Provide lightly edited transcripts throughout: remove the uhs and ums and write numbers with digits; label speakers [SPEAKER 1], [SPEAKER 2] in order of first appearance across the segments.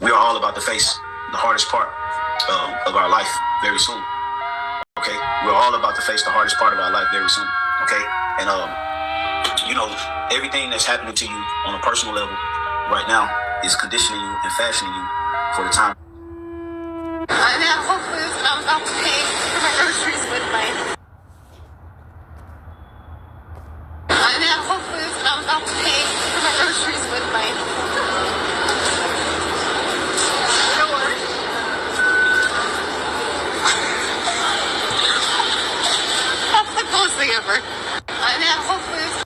[SPEAKER 1] We are all about to face the hardest part of our life very soon. Okay, we're all about to face the hardest part of our life very soon. Okay, and everything that's happening to you on a personal level right now is conditioning you and fashioning you for the time.
[SPEAKER 2] And then hopefully this comes out to pay for my groceries with my. And then hopefully this comes out to pay for my groceries with my. That's the coolest thing ever. And then hopefully this.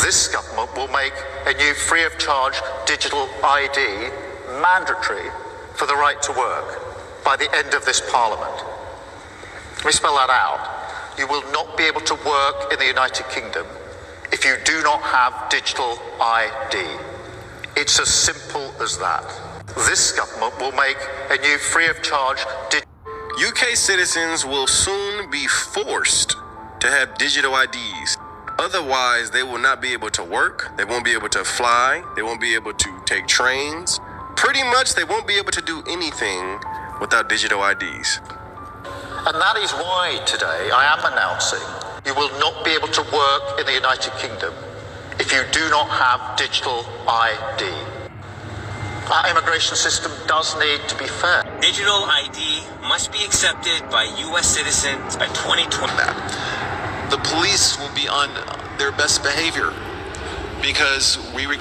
[SPEAKER 3] This government will make a new free of charge digital ID mandatory for the right to work by the end of this parliament. Let me spell that out. You will not be able to work in the United Kingdom if you do not have digital ID. It's as simple as that. This government will make a new free of charge
[SPEAKER 4] UK citizens will soon be forced to have digital IDs. Otherwise, they will not be able to work, they won't be able to fly, they won't be able to take trains. Pretty much, they won't be able to do anything without digital IDs.
[SPEAKER 3] And that is why today I am announcing you will not be able to work in the United Kingdom if you do not have digital ID. Our immigration system does need to be fair.
[SPEAKER 5] Digital ID must be accepted by U.S. citizens by 2020.
[SPEAKER 6] The police will be on their best behavior because we're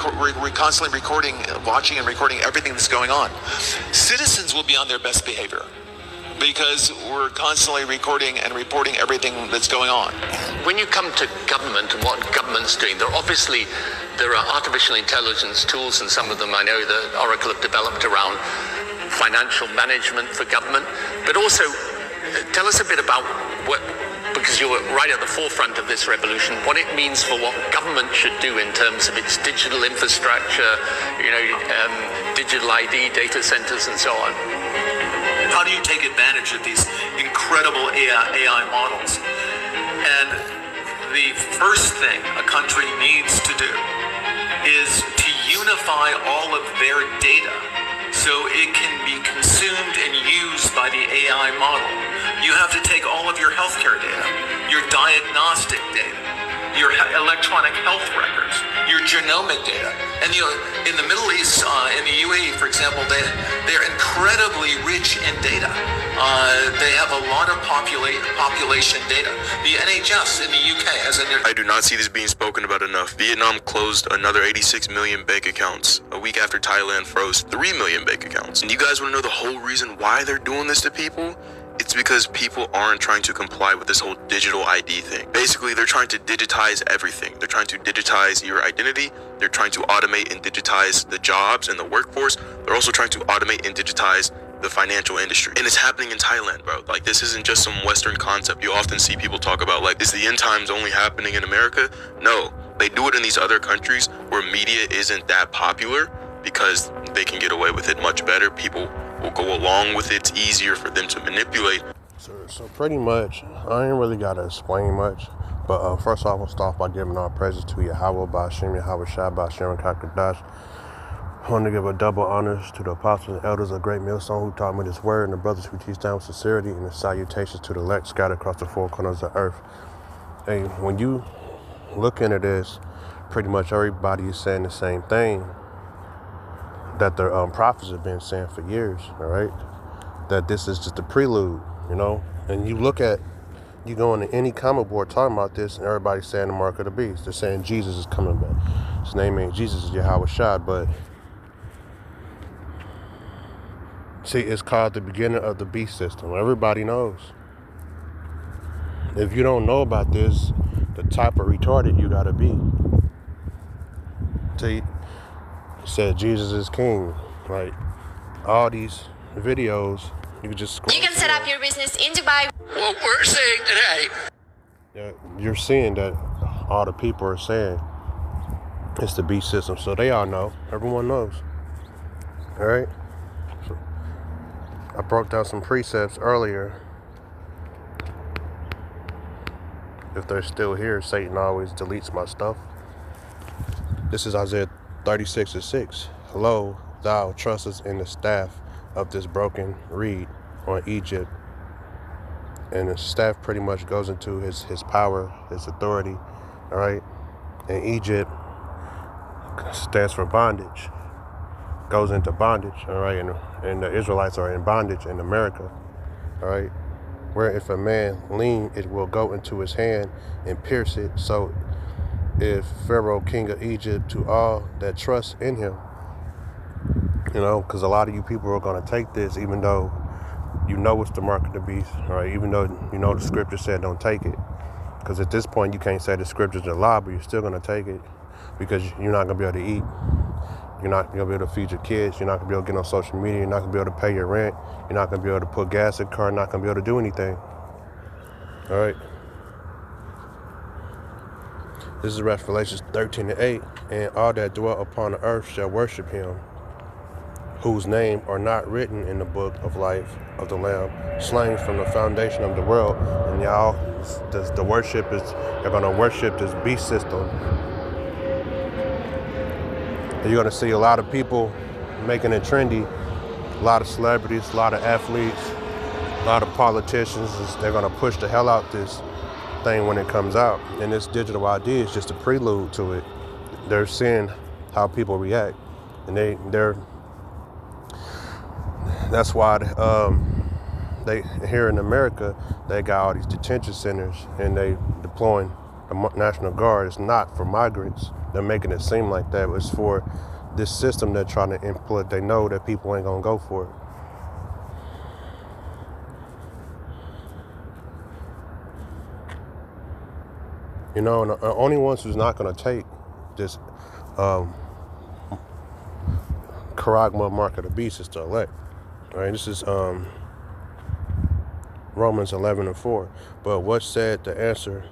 [SPEAKER 6] constantly watching and recording everything that's going on. Citizens will be on their best behavior because we're constantly recording and reporting everything that's going on.
[SPEAKER 7] When you come to government and what government's doing, there are artificial intelligence tools, and some of them I know that Oracle have developed around financial management for government. But also, tell us a bit about because you're right at the forefront of this revolution, what it means for what government should do in terms of its digital infrastructure, digital ID, data centers, and so on.
[SPEAKER 8] How do you take advantage of these incredible AI models? And the first thing a country needs to do is to unify all of their data so it can be consumed and used by the AI model. You have to take all of your healthcare data, your diagnostic data, your electronic health records, your genomic data. And in the Middle East, in the UAE, for example, they're incredibly rich in data. They have a lot of population data. The NHS in the UK has
[SPEAKER 4] I do not see this being spoken about enough. Vietnam closed another 86 million bank accounts a week after Thailand froze 3 million bank accounts. And you guys want to know the whole reason why they're doing this to people? It's because people aren't trying to comply with this whole digital ID thing. Basically, they're trying to digitize everything. They're trying to digitize your identity. They're trying to automate and digitize the jobs and the workforce. They're also trying to automate and digitize the financial industry. And it's happening in Thailand, bro. Like, this isn't just some Western concept. You often see people talk about, like, is the end times only happening in America? No, they do it in these other countries where media isn't that popular because they can get away with it much better. People will go along with it. It's easier for them to manipulate.
[SPEAKER 9] So pretty much, I ain't really got to explain much. But first off, I'll start off by giving all praises to Yahweh, Ba'ashem, Yahweh Shai, Ba'ashem, Kakadash. I want to give a double honors to the apostles and elders of Great Millstone who taught me this word, and the brothers who teach down with sincerity, and the salutations to the elect scattered across the four corners of the earth. Hey, when you look into this, pretty much everybody is saying the same thing that the prophets have been saying for years, all right? That this is just a prelude, And you go into any comment board talking about this, and everybody's saying the mark of the beast. They're saying Jesus is coming back. His name ain't Jesus, it's Yahweh Shai, but see, it's called the beginning of the beast system. Everybody knows. If you don't know about this, the type of retarded you gotta be. See, said Jesus is king. Like, all these videos, you can just scroll.
[SPEAKER 2] You can set up your business in Dubai.
[SPEAKER 7] What we're saying today.
[SPEAKER 9] Yeah, you're seeing that all the people are saying it's the beast system. So they all know. Everyone knows. All right? So I broke down some precepts earlier if they're still here, Satan always deletes my stuff. This is Isaiah 36:6. Lo, thou trustest in the staff of this broken reed on Egypt. And the staff pretty much goes into his power, his authority, all right? And Egypt stands for bondage, goes into bondage, all right? And the Israelites are in bondage in America, all right? Where if a man lean, it will go into his hand and pierce it. So if Pharaoh, king of Egypt, to all that trust in him, you know, because a lot of you people are going to take this, even though you know it's the mark of the beast, right? Even though you know the scripture said don't take it. Because at this point, you can't say the scripture's a lie, but you're still going to take it because you're not going to be able to eat. You're not going to be able to feed your kids. You're not going to be able to get on social media. You're not going to be able to pay your rent. You're not going to be able to put gas in the car. You're not going to be able to do anything. All right. This is Revelation 13:8. And all that dwell upon the earth shall worship him, whose name are not written in the book of life of the Lamb, slain from the foundation of the world. And y'all, the worship is, they're going to worship this beast system. And you're going to see a lot of people making it trendy, a lot of celebrities, a lot of athletes, a lot of politicians. They're going to push the hell out this thing when it comes out. And this digital ID is just a prelude to it. They're seeing how people react. And they're that's why they here in America, they got all these detention centers and they deploying the National Guard. It's not for migrants. They're making it seem like that. It's for this system they're trying to implement. They know that people ain't gonna go for it. You know, and the only ones who's not gonna take this charagma mark of the beast is the elect. All right, this is Romans 11:4. But what said the answer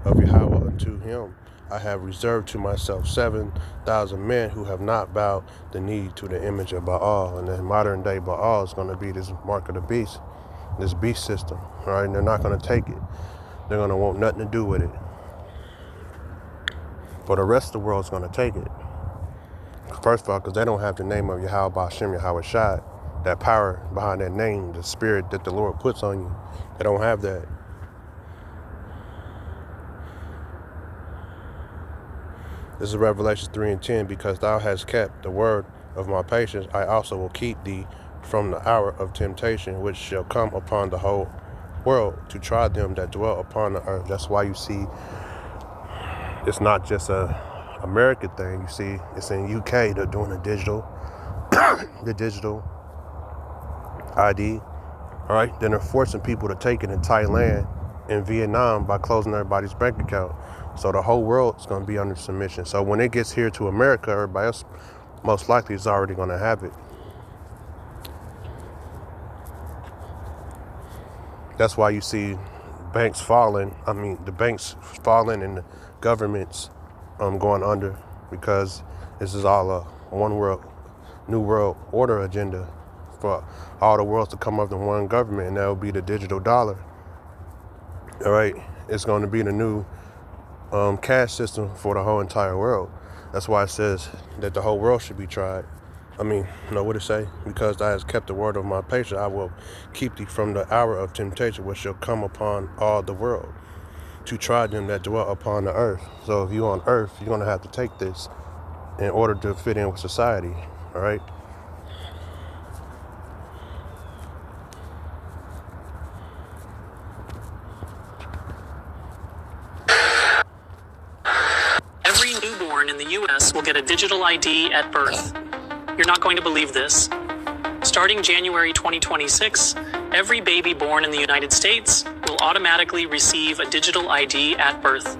[SPEAKER 9] of Yahweh unto him? I have reserved to myself 7,000 men who have not bowed the knee to the image of Baal. And the modern day Baal is going to be this mark of the beast, this beast system. All right, and they're not going to take it. They're going to want nothing to do with it. But the rest of the world's going to take it. First of all, because they don't have the name of Yahweh Ba'Shem Yahweh Shai, that power behind that name, the spirit that the Lord puts on you. They don't have that. This is Revelation 3:10. Because thou hast kept the word of my patience, I also will keep thee from the hour of temptation, which shall come upon the whole world to try them that dwell upon the earth. That's why you see it's not just a American thing. You see, it's in UK. They're doing the digital ID. All right. Then they're forcing people to take it in Thailand and Vietnam by closing everybody's bank account. So the whole world is going to be under submission. So when it gets here to America, everybody else most likely is already going to have it. That's why you see banks falling. I mean, the banks falling and the governments going under, because this is all a one world, new world order agenda for all the worlds to come up to one government, and that will be the digital dollar. All right, it's going to be the new cash system for the whole entire world. That's why it says that the whole world should be tried. I mean, you know what it say? Because thou hast kept the word of my patience, I will keep thee from the hour of temptation, which shall come upon all the world, to try them that dwell upon the earth. So if you're on earth, you're going to have to take this in order to fit in with society. All right.
[SPEAKER 10] Every newborn in the U.S. will get a digital ID at birth. You're not going to believe this. Starting January 2026, every baby born in the United States will automatically receive a digital ID at birth.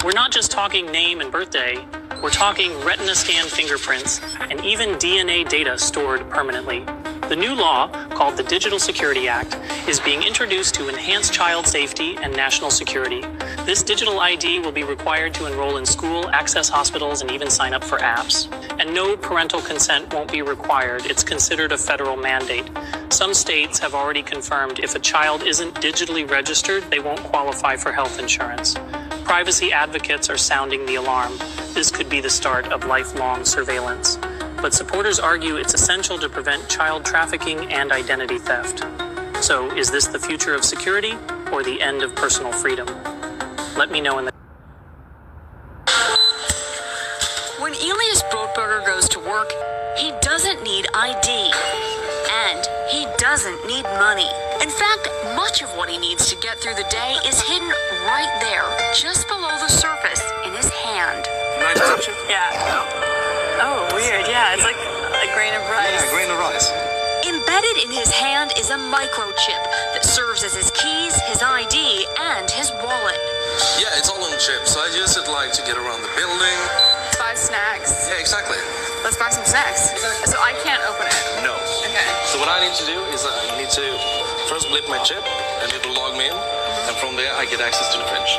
[SPEAKER 10] We're not just talking name and birthday, we're talking retina scan fingerprints and even DNA data stored permanently. The new law, called the Digital Security Act, is being introduced to enhance child safety and national security. This digital ID will be required to enroll in school, access hospitals, and even sign up for apps. And no parental consent won't be required. It's considered a federal mandate. Some states have already confirmed if a child isn't digitally registered, they won't qualify for health insurance. Privacy advocates are sounding the alarm. This could be the start of lifelong surveillance. But supporters argue it's essential to prevent child trafficking and identity theft. So, is this the future of security or the end of personal freedom? Let me know in the...
[SPEAKER 11] When Elias Brotberger goes to work, he doesn't need ID. And he doesn't need money. In fact, much of what he needs to get through the day is hidden right there, just below the surface, in his hand.
[SPEAKER 12] Nice touch.
[SPEAKER 11] Yeah. Oh, weird. Yeah, it's like a grain of rice.
[SPEAKER 12] Yeah, a grain of rice.
[SPEAKER 11] Embedded in his hand is a microchip that serves as his keys, his ID, and his wallet.
[SPEAKER 12] Yeah, it's all on chip, so I use it like to get around the building.
[SPEAKER 2] Buy snacks.
[SPEAKER 12] Yeah, exactly.
[SPEAKER 2] Let's buy some snacks. So I can't open it.
[SPEAKER 12] No.
[SPEAKER 2] Okay.
[SPEAKER 12] So what I need to do is I need to first blip my chip, and it will log me in, and from there I get access to the fridge.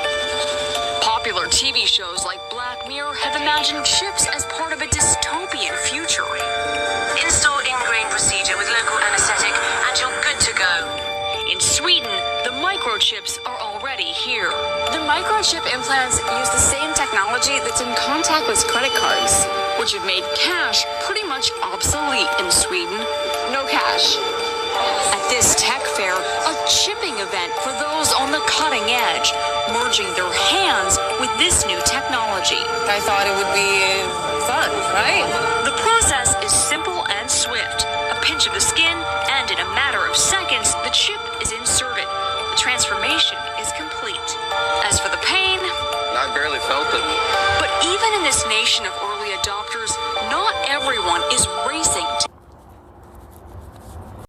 [SPEAKER 11] Popular TV shows like Black Mirror have imagined chips as part of a dystopian future. Install in-grain procedure with local anesthetic, and you're good to go. In Sweden, the microchips are already here.
[SPEAKER 2] The microchip implants use the same technology that's in contactless credit cards,
[SPEAKER 11] which have made cash pretty much obsolete in Sweden.
[SPEAKER 2] No cash.
[SPEAKER 11] At this tech fair, a chipping event for those on the cutting edge, merging their hands with this new technology.
[SPEAKER 2] I thought it would be fun, right?
[SPEAKER 11] The process is simple and swift. A pinch of the skin, and in a matter of seconds, the chip is inserted. The transformation is complete. As for the pain,
[SPEAKER 12] I barely felt it.
[SPEAKER 11] but even in this nation of early adopters, not everyone is racing